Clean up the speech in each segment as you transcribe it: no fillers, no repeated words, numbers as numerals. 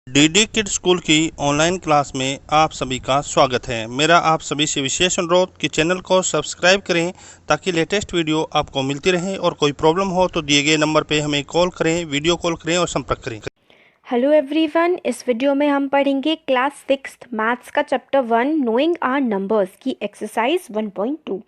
DD kids school की online class में आप सभी का स्वागत है। मेरा आप सभी से विशेष अनुरोध कि चैनल को सब्सक्राइब करें ताकि लेटेस्ट वीडियो आपको मिलती रहे और कोई प्रॉब्लम हो तो दिए गए नंबर पे हमें कॉल करें, वीडियो कॉल करें और संपर्क करें। हेलो एवरीवन, इस वीडियो में हम पढ़ेंगे क्लास 6 मैथ्स का चैप्टर 1 नोइंग आर नंबर्स की एक्सरसाइज 1.2।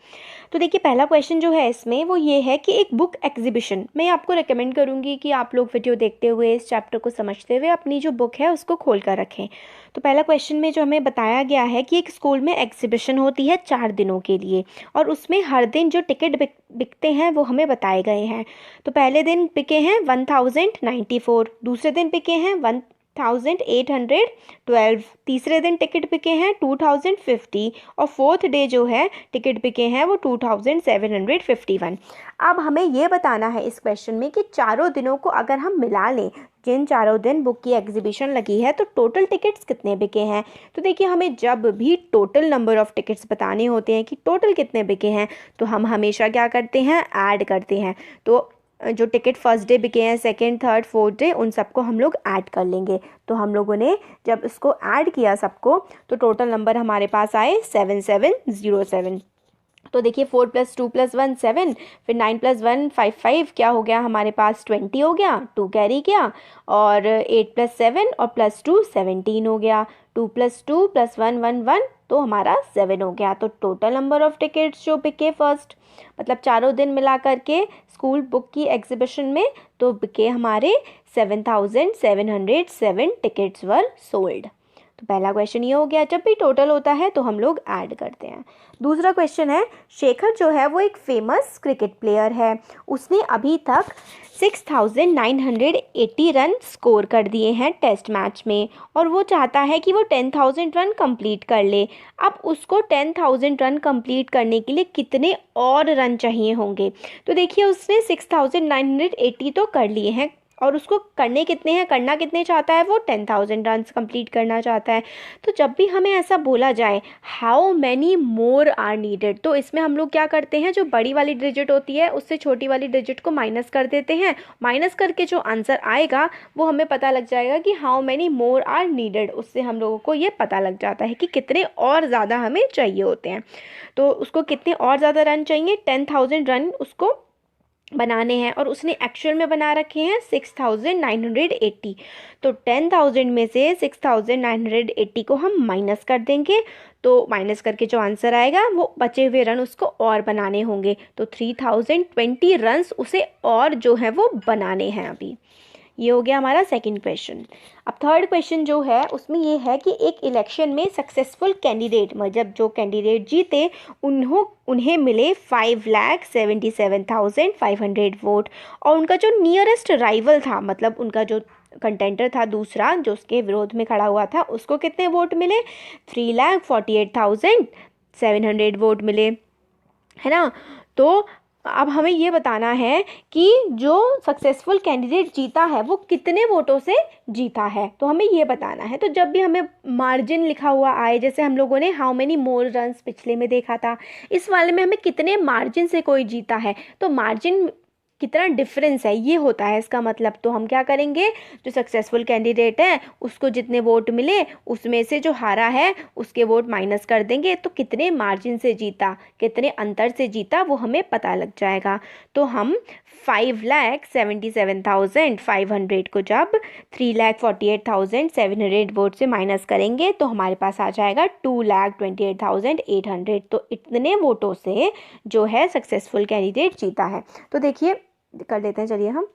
तो देखिए, पहला क्वेश्चन जो है इसमें वो ये है कि एक बुक एग्जीबिशन, मैं आपको रेकमेंड करूँगी कि आप लोग वीडियो देखते हुए इस चैप्टर को समझते हुए अपनी जो बुक है उसको खोल कर रखें। तो पहला क्वेश्चन में जो हमें बताया गया है कि एक स्कूल में एग्जीबिशन होती है 4 दिनों के लिए और उसमें हर दिन जो टिकट बिकते हैं वो हमें बताए गए हैं। तो पहले दिन बिके हैं 1094, दूसरे दिन बिके हैं 1812, तीसरे दिन टिकट बिके हैं 2050 और फोर्थ डे जो है टिकट बिके हैं वो 2751। अब हमें ये बताना है इस क्वेश्चन में कि चारों दिनों को अगर हम मिला लें, जिन चारों दिन बुक की एग्जीबिशन लगी है, तो टोटल टिकट्स कितने बिके हैं। तो देखिए, हमें जब भी टोटल नंबर ऑफ टिकट्स बताने होते हैं कि टोटल कितने बिके हैं, तो हम हमेशा क्या करते हैं, ऐड करते हैं। तो जो टिकट फर्स्ट डे बिके हैं, सेकंड, थर्ड, फोर्थ डे, उन सबको हम लोग ऐड कर लेंगे। तो हम लोगों ने जब इसको ऐड किया सबको, तो टोटल नंबर हमारे पास आए 7707। तो देखिए, 4 + 2 + 1 7, फिर 9 + 1 5 क्या हो गया हमारे पास, 20 हो गया, 2 कैरी किया, और 8 + 7 और +2 17 हो गया, 2 + 2 + 1 1 1, तो हमारा 7 हो गया। तो टोटल नंबर ऑफ टिकट्स जो बिके फर्स्ट, मतलब चारों दिन मिला करके स्कूल बुक की एग्जीबिशन में, तो बिके हमारे 7707 टिकट्स वर सोल्ड। तो पहला क्वेश्चन ये हो गया। जब भी टोटल होता है तो हम लोग ऐड करते हैं। दूसरा क्वेश्चन है, शेखर जो है वो एक फेमस क्रिकेट प्लेयर है। उसने अभी तक 6980 रन स्कोर कर दिए हैं टेस्ट मैच में और वो चाहता है कि वो 10,000 रन कंप्लीट कर ले। अब उसको 10,000 रन कंप्लीट करने के लिए कितने और रन चाहिए होंगे। तो देखिए, उसने 6980 तो कर लिए हैं और उसको करने कितने हैं, करना कितने चाहता है, वो 10,000 रन कंप्लीट करना चाहता है। तो जब भी हमें ऐसा बोला जाए how many more are needed, तो इसमें हम लोग क्या करते हैं, जो बड़ी वाली डिजिट होती है उससे छोटी वाली डिजिट को माइनस कर देते हैं। माइनस करके जो आंसर आएगा वो हमें पता लग जाएगा कि how many more are needed. उससे हम लोगों को ये पता लग जाता है कि कितने और ज़्यादा हमें चाहिए होते हैं। तो उसको कितने और ज़्यादा रन चाहिए, 10,000 रन उसको बनाने हैं और उसने एक्चुअल में बना रखे हैं 6980। तो 10,000 में से 6980 को हम माइनस कर देंगे। तो माइनस करके जो आंसर आएगा वो बचे हुए रन उसको और बनाने होंगे। तो 3020 रन्स उसे और जो है वो बनाने हैं अभी। ये हो गया हमारा सेकंड क्वेश्चन। अब थर्ड क्वेश्चन जो है उसमें ये है कि एक इलेक्शन में सक्सेसफुल कैंडिडेट, मतलब जो कैंडिडेट जीते उन्हें मिले 5,77,500 वोट और उनका जो नियरेस्ट राइवल था, मतलब उनका जो कंटेंटर था दूसरा जो उसके विरोध में खड़ा हुआ था, उसको कितने वोट मिले, 3,48,700 वोट मिले, है ना। तो अब हमें ये बताना है कि जो सक्सेसफुल कैंडिडेट जीता है वो कितने वोटों से जीता है, तो हमें ये बताना है। तो जब भी हमें मार्जिन लिखा हुआ आए, जैसे हम लोगों ने हाउ मेनी मोर रन्स पिछले में देखा था, इस वाले में हमें कितने मार्जिन से कोई जीता है, तो मार्जिन कितना डिफरेंस है ये होता है इसका मतलब। तो हम क्या करेंगे, जो सक्सेसफुल कैंडिडेट है उसको जितने वोट मिले उसमें से जो हारा है उसके वोट माइनस कर देंगे, तो कितने मार्जिन से जीता, कितने अंतर से जीता वो हमें पता लग जाएगा। तो हम 5,77,500 को जब 3,48,700 वोट से माइनस करेंगे तो हमारे पास आ जाएगा 2,28,800। तो इतने वोटों से जो है सक्सेसफुल कैंडिडेट जीता है। तो देखिए कर लेते हैं, चलिए हम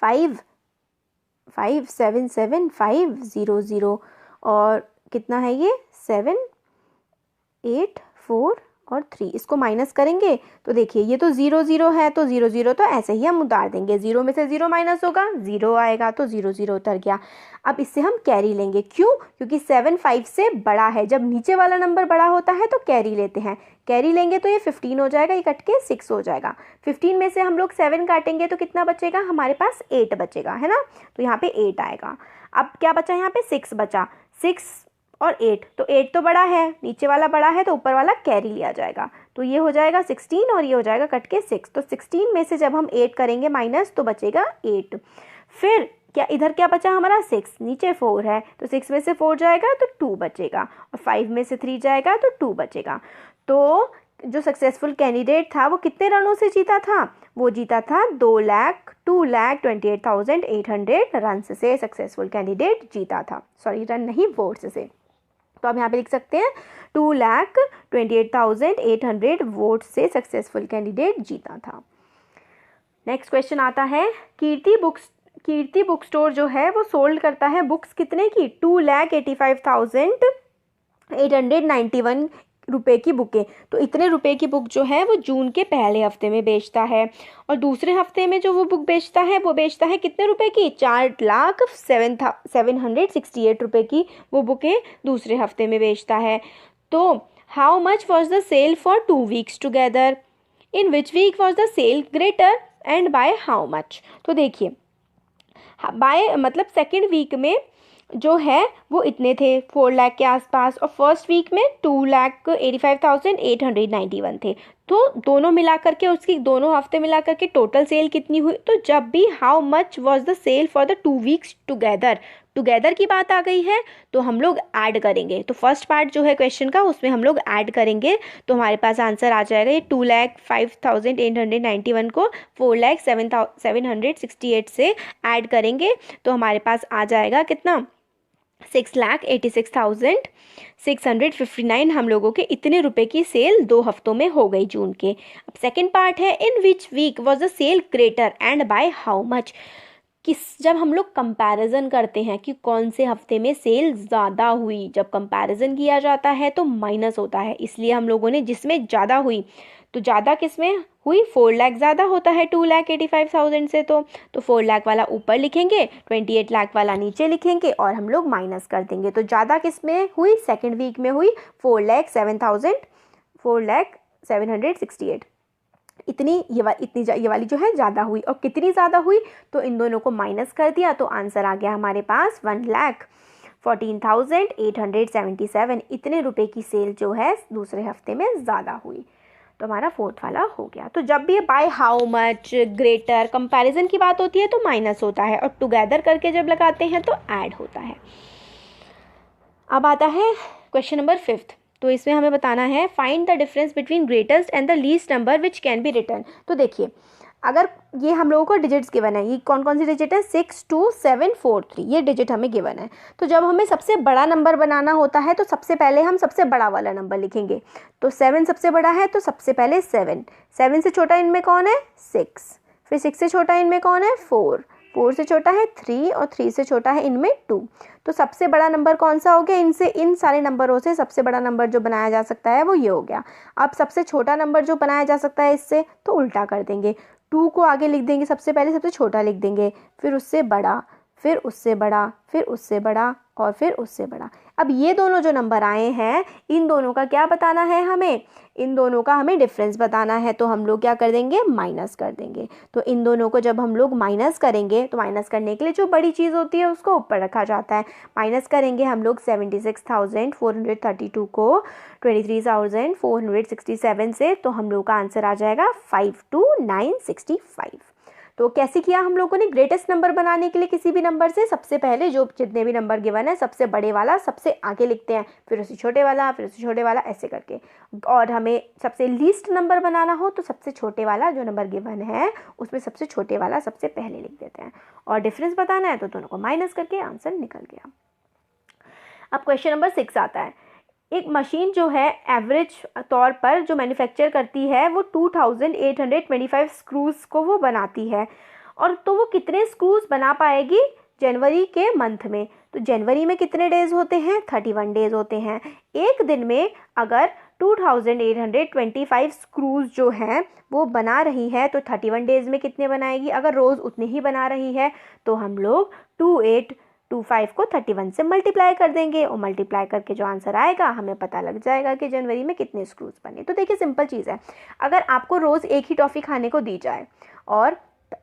5,7,7,500 और कितना है ये 7, 8, 4 और 3, इसको माइनस करेंगे तो देखिए ये तो 0 0 है, तो 0 0 तो ऐसे ही हम उतार देंगे, 0 में से 0 माइनस होगा, 0 आएगा, तो 0 0 उतर गया। अब इससे हम कैरी लेंगे, क्यों, क्योंकि 7 5 से बड़ा है। जब नीचे वाला नंबर बड़ा होता है तो कैरी लेते हैं, कैरी लेंगे तो ये 15 हो जाएगा, ये कट के 6 हो जाएगा। 15 में से हम लोग 7 काटेंगे तो कितना बचेगा, हमारे पास 8 बचेगा, है ना। तो यहाँ पे 8 आएगा। अब क्या बचा, यहाँ पे 6 बचा, 6 और 8, तो 8 तो बड़ा है, नीचे वाला बड़ा है, तो ऊपर वाला कैरी लिया जाएगा। तो ये हो जाएगा 16 और ये हो जाएगा कट के 6। तो 16 में से जब हम 8 करेंगे माइनस तो बचेगा 8। फिर क्या इधर क्या बचा हमारा 6, नीचे 4 है तो 6 में से 4 जाएगा तो 2 बचेगा, और 5 में से 3 जाएगा तो 2 बचेगा। तो जो सक्सेसफुल कैंडिडेट था वो कितने रनों से जीता था, वो जीता था 2,28,800 रन से सक्सेसफुल कैंडिडेट जीता था। सॉरी, रन नहीं, वोट्स से। तो आप यहाँ पे लिख सकते हैं 2,28,800 वोट से सक्सेसफुल कैंडिडेट जीता था। नेक्स्ट क्वेश्चन आता है, कीर्ति बुक स्टोर जो है वो सोल्ड करता है बुक्स कितने की, 2,85,891 रुपए की बुकें। तो इतने रुपए की बुक जो है वो जून के पहले हफ्ते में बेचता है, और दूसरे हफ्ते में जो वो बुक बेचता है वो बेचता है कितने रुपए की, 4,07,768 रुपए की वो बुकें दूसरे हफ्ते में बेचता है। तो how much was the sale for 2 weeks together, in which week was the sale greater and by how much. तो देखिए, बाय मतलब सेकेंड वीक में जो है वो इतने थे 4 लाख के आसपास, और फर्स्ट वीक में 2,85,891 थे। तो दोनों मिला करके, उसकी दोनों हफ्ते मिला करके टोटल सेल कितनी हुई। तो जब भी how much was the sale for the 2 weeks together की बात आ गई है तो हम लोग ऐड करेंगे। तो फर्स्ट पार्ट जो है क्वेश्चन का उसमें हम लोग ऐड करेंगे, तो हमारे पास आंसर आ जाएगा ये 2,05,891 को 4,07,768 से ऐड करेंगे तो हमारे पास आ जाएगा कितना, 6,86,659 हम लोगों के इतने रुपए की सेल 2 हफ्तों में हो गई जून के। अब सेकंड पार्ट है, in which week was the sale greater and by how much. जब हम लोग कंपैरिजन करते हैं कि कौन से हफ्ते में सेल ज़्यादा हुई, जब कंपैरिजन किया जाता है तो माइनस होता है, इसलिए हम लोगों ने जिसमें ज़्यादा हुई, तो ज़्यादा किस में हुई, 4 लाख ज़्यादा होता है 2,85,000 से। तो 4 लाख वाला ऊपर लिखेंगे, 28 लाख वाला नीचे लिखेंगे और हम लोग माइनस कर देंगे। तो ज़्यादा किस में हुई, सेकेंड वीक में हुई 4,07,768, इतनी ये वाली जो है ज़्यादा हुई। और कितनी ज़्यादा हुई, तो इन दोनों को माइनस कर दिया तो आंसर आ गया हमारे पास 1,14,877, इतने रुपए की सेल जो है दूसरे हफ्ते में ज़्यादा हुई। तो हमारा फोर्थ वाला हो गया। तो जब भी bye how much, greater, comparison की बात होती है तो माइनस होता है, और टुगेदर करके जब लगाते हैं तो ऐड होता है। अब आता है क्वेश्चन नंबर 5। तो इसमें हमें बताना है, find the difference between greatest and the least number which can be return. तो देखिए, अगर ये हम लोगों को डिजिट्स गिवन है, ये कौन कौन सी डिजिट है, 62743, ये डिजिट हमें गिवन है। तो जब हमें सबसे बड़ा नंबर बनाना होता है तो सबसे पहले हम सबसे बड़ा वाला नंबर लिखेंगे। तो 7 सबसे बड़ा है तो सबसे पहले 7 से छोटा इनमें कौन है, 6, फिर 6 से छोटा इनमें कौन है, 4 से छोटा है 3, और 3 से छोटा है इनमें 2। तो सबसे बड़ा नंबर कौन सा हो गया, इन सारे नंबरों से सबसे बड़ा नंबर जो बनाया जा सकता है वो ये हो गया। अब सबसे छोटा नंबर जो बनाया जा सकता है इससे, तो उल्टा कर देंगे, 2 को आगे लिख देंगे, सबसे पहले सबसे छोटा लिख देंगे, फिर उससे बड़ा, फिर उससे बड़ा, फिर उससे बड़ा, और फिर उससे बड़ा। अब ये दोनों जो नंबर आए हैं, इन दोनों का क्या बताना है हमें, इन दोनों का हमें डिफरेंस बताना है। तो हम लोग क्या कर देंगे, माइनस कर देंगे। तो इन दोनों को जब हम लोग माइनस करेंगे, तो माइनस करने के लिए जो बड़ी चीज़ होती है उसको ऊपर रखा जाता है। माइनस करेंगे हम लोग 76,432 को 23,467 से, तो हम लोग का आंसर आ जाएगा 52965। तो कैसे किया हम लोगों ने, ग्रेटेस्ट नंबर बनाने के लिए किसी भी नंबर से सबसे पहले जो जितने भी नंबर गिवन है सबसे बड़े वाला सबसे आगे लिखते हैं, फिर उससे छोटे वाला, फिर उससे छोटे वाला, ऐसे करके। और हमें सबसे लीस्ट नंबर बनाना हो तो सबसे छोटे वाला जो नंबर गिवन है उसमें सबसे छोटे वाला सबसे पहले लिख देते हैं, और डिफरेंस बताना है तो दोनों को माइनस करके आंसर निकल गया। अब क्वेश्चन नंबर 6 आता है, एक मशीन जो है एवरेज तौर पर जो मैन्युफैक्चर करती है वो 2825 स्क्रूज़ को वो बनाती है, और तो वो कितने स्क्रूज़ बना पाएगी जनवरी के मंथ में। तो जनवरी में कितने डेज़ होते हैं, 31 डेज़ होते हैं। एक दिन में अगर 2825 स्क्रूज़ जो हैं वो बना रही है तो 31 डेज़ में कितने बनाएगी, अगर रोज़ उतने ही बना रही है तो हम लोग 2825 को 31 से मल्टीप्लाई कर देंगे, और मल्टीप्लाई करके जो आंसर आएगा हमें पता लग जाएगा कि जनवरी में कितने स्क्रूज बने। तो देखिए सिंपल चीज़ है, अगर आपको रोज़ एक ही टॉफ़ी खाने को दी जाए और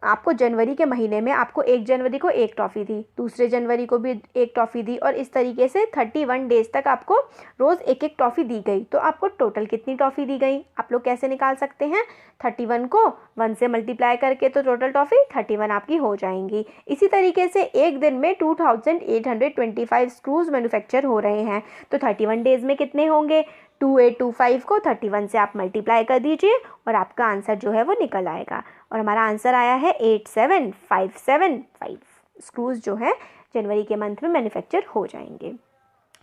आपको जनवरी के महीने में आपको 1 जनवरी को एक टॉफ़ी दी, दूसरे जनवरी को भी एक टॉफ़ी दी, और इस तरीके से 31 डेज़ तक आपको रोज़ एक एक टॉफ़ी दी गई। तो आपको टोटल कितनी टॉफ़ी दी गई आप लोग कैसे निकाल सकते हैं? 31 को 1 से मल्टीप्लाई करके तो टोटल टॉफ़ी 31 आपकी हो जाएंगी। इसी तरीके से एक दिन में 2825 स्क्रूज़ मैन्युफैक्चर हो रहे हैं, तो 31 डेज़ में कितने होंगे? 2825 को 31 से आप मल्टीप्लाई कर दीजिए और आपका आंसर जो है वो निकल आएगा। और हमारा आंसर आया है 87575 स्क्रूज़ जो है जनवरी के मंथ में मैन्युफैक्चर हो जाएंगे।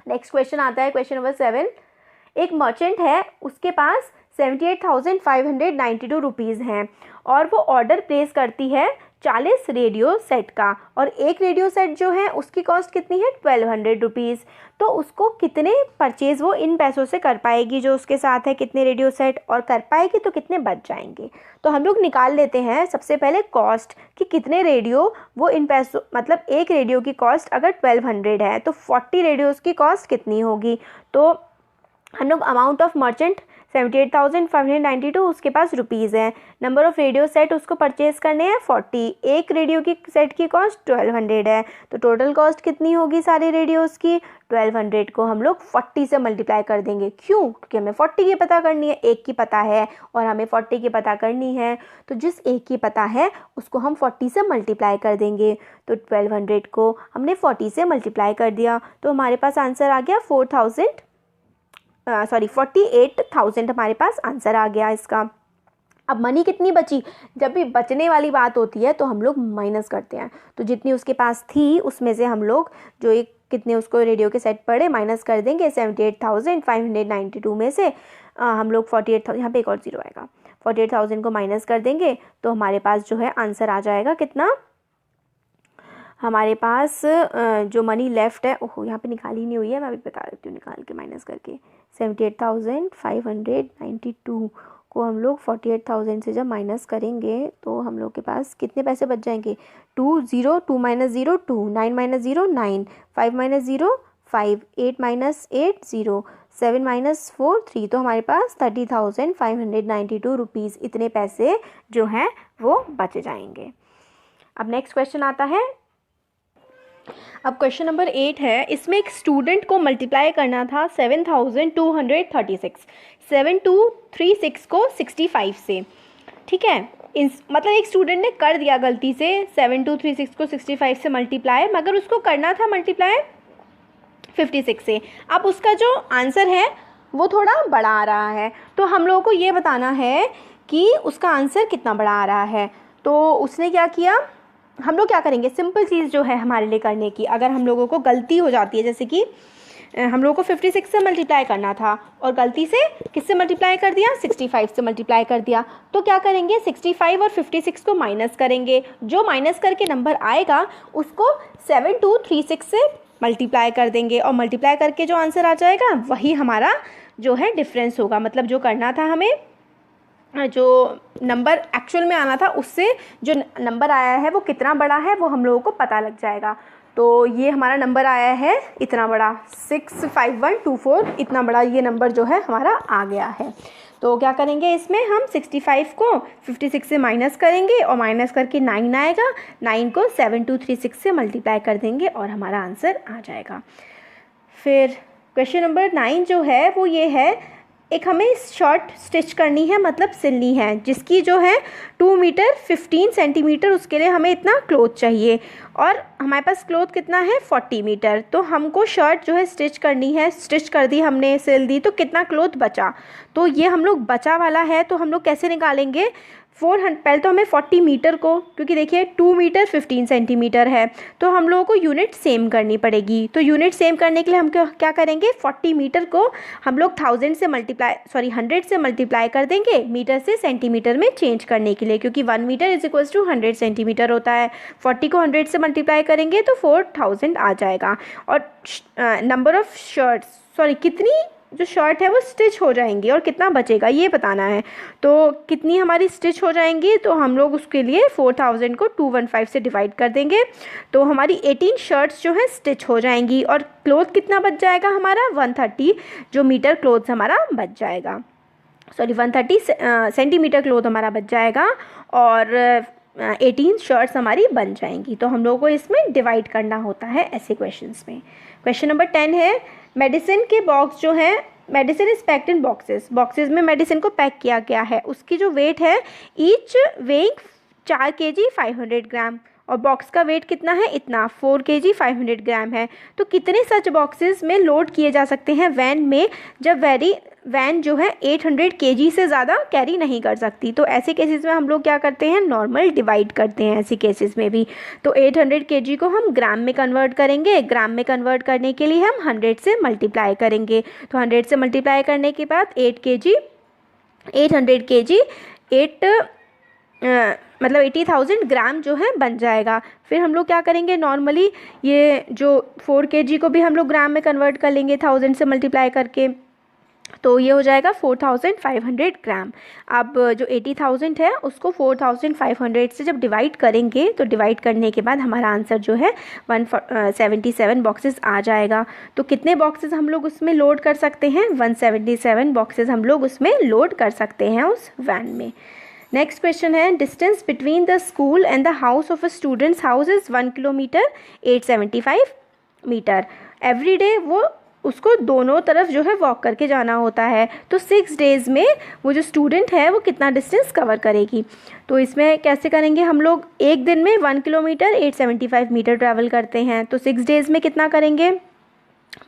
नेक्स्ट क्वेश्चन आता है, क्वेश्चन नंबर 7। एक मर्चेंट है, उसके पास 78,592 रुपीज़ हैं और वो ऑर्डर प्लेस करती है 40 रेडियो सेट का, और एक रेडियो सेट जो है उसकी कॉस्ट कितनी है? 1200 रुपीज़। तो उसको कितने परचेज़ वो इन पैसों से कर पाएगी जो उसके साथ है, कितने रेडियो सेट, और कर पाएगी तो कितने बच जाएंगे? तो हम लोग निकाल लेते हैं सबसे पहले कॉस्ट कि कितने रेडियो वो इन पैसों, मतलब एक रेडियो की कॉस्ट अगर 1200 है तो 40 रेडियोज़ की कॉस्ट कितनी होगी? तो हम लोग अमाउंट ऑफ मर्चेंट 78,592 उसके पास रुपीज़ है, नंबर ऑफ़ रेडियो सेट उसको परचेज़ करने हैं 40, एक रेडियो की सेट की कॉस्ट 1200 है, तो टोटल कॉस्ट कितनी होगी सारे रेडियोज़ की? 1200 को हम लोग 40 से मल्टीप्लाई कर देंगे। क्यों? क्योंकि हमें 40 की पता करनी है, एक की पता है और हमें 40 की पता करनी है, तो जिस एक की पता है उसको हम 40 से मल्टीप्लाई कर देंगे। तो 1200 को हमने 40 से मल्टीप्लाई कर दिया तो हमारे पास आंसर आ गया 48,000 हमारे पास आंसर आ गया इसका। अब मनी कितनी बची? जब भी बचने वाली बात होती है तो हम लोग माइनस करते हैं, तो जितनी उसके पास थी उसमें से हम लोग जो एक कितने उसको रेडियो के सेट पड़े माइनस कर देंगे। 78,592 में से हम लोग 48,000, यहाँ पे एक और जीरो आएगा, 48,000 को माइनस कर देंगे तो हमारे पास जो है आंसर आ जाएगा कितना? हमारे पास जो मनी लेफ़्ट है, ओहो यहाँ पे निकाली नहीं हुई है, मैं अभी बता देती हूँ निकाल के माइनस करके। 78,592 को हम लोग 48,000 से जब माइनस करेंगे तो हम लोग के पास कितने पैसे बच जाएंगे? 2 0 2 minus 0 2 9 minus 0 9 5 minus 0 5 8 minus 8 0 7 minus 4 3, तो हमारे पास 30,592 रुपीज़ इतने पैसे जो हैं वो बच जाएंगे। अब नेक्स्ट क्वेश्चन आता है। अब क्वेश्चन नंबर 8 है, इसमें एक स्टूडेंट को मल्टीप्लाई करना था 7,236 को 65 से, ठीक है। मतलब एक स्टूडेंट ने कर दिया गलती से 7236 को 65 से मल्टीप्लाई, मगर उसको करना था मल्टीप्लाई 56 से। अब उसका जो आंसर है वो थोड़ा बड़ा आ रहा है, तो हम लोगों को ये बताना है कि उसका आंसर कितना बड़ा आ रहा है। तो उसने क्या किया, हम लोग क्या करेंगे, सिंपल चीज़ जो है हमारे लिए करने की, अगर हम लोगों को गलती हो जाती है, जैसे कि हम लोगों को 56 से मल्टीप्लाई करना था और गलती से किससे मल्टीप्लाई कर दिया? 65 से मल्टीप्लाई कर दिया, तो क्या करेंगे, 65 और 56 को माइनस करेंगे, जो माइनस करके नंबर आएगा उसको 7236 से मल्टीप्लाई कर देंगे और मल्टीप्लाई करके जो आंसर आ जाएगा वही हमारा जो है डिफरेंस होगा। मतलब जो करना था हमें, जो नंबर एक्चुअल में आना था उससे जो नंबर आया है वो कितना बड़ा है वो हम लोगों को पता लग जाएगा। तो ये हमारा नंबर आया है इतना बड़ा 65124, इतना बड़ा ये नंबर जो है हमारा आ गया है। तो क्या करेंगे, इसमें हम 65 को 56 से माइनस करेंगे और माइनस करके 9 आएगा, 9 को 7236 से मल्टीप्लाई कर देंगे और हमारा आंसर आ जाएगा। फिर क्वेश्चन नंबर 9 जो है वो ये है, एक हमें शर्ट स्टिच करनी है, मतलब सिलनी है, जिसकी जो है 2 मीटर 15 सेंटीमीटर, उसके लिए हमें इतना क्लॉथ चाहिए और हमारे पास क्लॉथ कितना है 40 मीटर। तो हमको शर्ट जो है स्टिच करनी है, स्टिच कर दी हमने, सिल दी, तो कितना क्लॉथ बचा? तो ये हम लोग बचा वाला है, तो हम लोग कैसे निकालेंगे? पहले तो हमें 40 मीटर को, क्योंकि देखिए 2 मीटर 15 सेंटीमीटर है, तो हम लोगों को यूनिट सेम करनी पड़ेगी। तो यूनिट सेम करने के लिए हम क्या करेंगे, 40 मीटर को हम लोग 100 से मल्टीप्लाई कर देंगे मीटर से सेंटीमीटर में चेंज करने के लिए, क्योंकि 1 metre is equal to 100 centimetre होता है। 40 को 100 से मल्टीप्लाई करेंगे तो 4000 आ जाएगा। और नंबर ऑफ शर्ट्स, कितनी जो शर्ट है वो स्टिच हो जाएंगी और कितना बचेगा ये बताना है। तो कितनी हमारी स्टिच हो जाएंगी, तो हम लोग उसके लिए 4000 को 215 से डिवाइड कर देंगे, तो हमारी 18 शर्ट्स जो है स्टिच हो जाएंगी। और क्लॉथ कितना बच जाएगा हमारा, 130 जो मीटर क्लॉथ हमारा बच जाएगा, 130 सेंटीमीटर क्लॉथ हमारा बच जाएगा। और 18 शर्ट्स हमारी बन जाएंगी। तो हम लोगों को इसमें डिवाइड करना होता है ऐसे क्वेश्चंस में। क्वेश्चन नंबर 10 है, मेडिसिन के बॉक्स जो है, medicine is packed in boxes में मेडिसिन को पैक किया गया है, उसकी जो वेट है ईच वेइंग 4 kg 500 ग्राम, और बॉक्स का वेट कितना है, इतना 4 kg 500 ग्राम है। तो कितने सच बॉक्सेस में लोड किए जा सकते हैं वैन में, जब वैन जो है 800 kg से ज़्यादा कैरी नहीं कर सकती। तो ऐसे केसेस में हम लोग क्या करते हैं, नॉर्मल डिवाइड करते हैं ऐसे केसेस में भी। तो 800 kg को हम ग्राम में कन्वर्ट करेंगे, ग्राम में कन्वर्ट करने के लिए हम 100 से मल्टीप्लाई करेंगे। तो 100 से मल्टीप्लाई करने के बाद 800 kg 80,000 ग्राम जो है बन जाएगा। फिर हम लोग क्या करेंगे, नॉर्मली ये जो 4 kg को भी हम लोग ग्राम में कन्वर्ट कर लेंगे 1000 से मल्टीप्लाई करके, तो ये हो जाएगा 4500 ग्राम। अब जो 80,000 है उसको 4500 से जब डिवाइड करेंगे, तो डिवाइड करने के बाद हमारा आंसर जो है 177 बॉक्सेस आ जाएगा। तो कितने बॉक्सेस हम लोग उसमें लोड कर सकते हैं, 177 बॉक्सेस हम लोग उसमें लोड कर सकते हैं उस वैन में। नेक्स्ट क्वेश्चन है, distance between the school and the house of a students house is 1 kilometre 875 metre. Every day वो उसको दोनों तरफ जो है वॉक करके जाना होता है। तो 6 डेज़ में वो जो स्टूडेंट है वो कितना डिस्टेंस कवर करेगी। तो इसमें कैसे करेंगे, हम लोग एक दिन में 1 किलोमीटर 875 मीटर ट्रैवल करते हैं, तो 6 डेज़ में कितना करेंगे,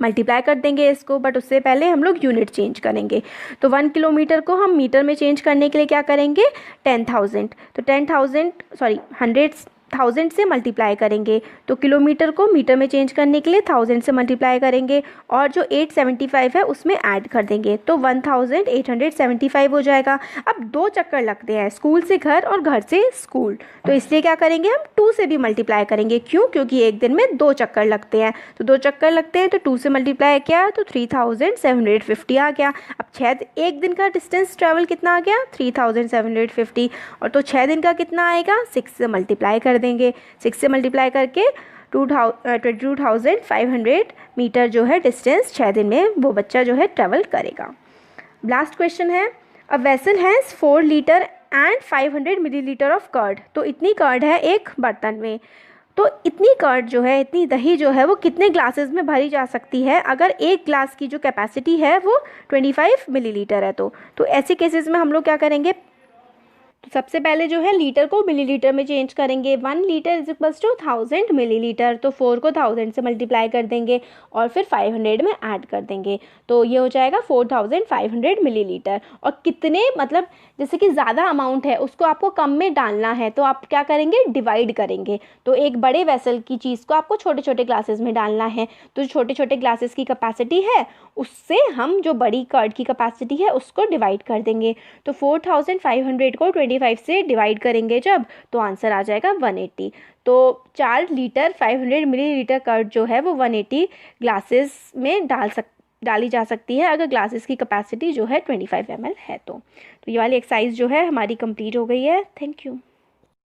मल्टीप्लाई कर देंगे इसको, बट उससे पहले हम लोग यूनिट चेंज करेंगे। तो 1 किलोमीटर को हम मीटर में चेंज करने के लिए क्या करेंगे, 10,000। तो 100,000 से मल्टीप्लाई करेंगे, तो किलोमीटर को मीटर में चेंज करने के लिए 1000 से मल्टीप्लाई करेंगे, और जो 875 है उसमें ऐड कर देंगे, तो 1875 हो जाएगा। अब 2 चक्कर लगते हैं, स्कूल से घर और घर से स्कूल, तो इसलिए क्या करेंगे, हम 2 से भी मल्टीप्लाई करेंगे। क्यों, क्योंकि एक दिन में 2 चक्कर लगते हैं, तो 2 चक्कर लगते हैं, तो 2 से मल्टीप्लाई किया तो 3750 आ गया। अब एक दिन का डिस्टेंस ट्रैवल कितना आ गया, 3750, और तो 6 दिन का कितना आएगा, 6 से मल्टीप्लाई कर देंगे। 6 से मल्टीप्लाई करके 22,500 मीटर जो है डिस्टेंस 6 दिन में वो बच्चा जो है ट्रैवल करेगा। लास्ट क्वेश्चन है, a vessel has 4 litre and 500 millilitre of curd. तो इतनी कर्ड है एक बर्तन में, तो इतनी कर्ड जो है, इतनी दही जो है वो कितने ग्लासेस में भरी जा सकती है, अगर एक ग्लास की जो कैपेसिटी है वो 25 मिलीलीटर है। तो ऐसे केसेस में हम लोग क्या करेंगे, तो सबसे पहले जो है लीटर को मिलीलीटर में चेंज करेंगे। 1 litre is equals to 1000 millilitre, तो 4 को 1000 से मल्टीप्लाई कर देंगे और फिर 500 में ऐड कर देंगे, तो ये हो जाएगा 4500 मिलीलीटर। और कितने, मतलब जैसे कि ज़्यादा अमाउंट है उसको आपको कम में डालना है, तो आप क्या करेंगे, डिवाइड करेंगे। तो एक बड़े वेसल की चीज़ को आपको छोटे छोटे ग्लासेस में डालना है, तो छोटे छोटे ग्लासेस की कैपेसिटी है उससे हम जो बड़ी कर्ड की कैपेसिटी है उसको डिवाइड कर देंगे। तो 4500 को 25 से डिवाइड करेंगे जब, तो आंसर आ जाएगा 180। तो 4 लीटर 500 मिलीलीटर कर्ड जो है वो 180 ग्लासेस में डाली जा सकती है, अगर ग्लासेस की कैपेसिटी जो है 25 ml है। तो ये वाली एक्सरसाइज जो है हमारी कंप्लीट हो गई है। Thank you.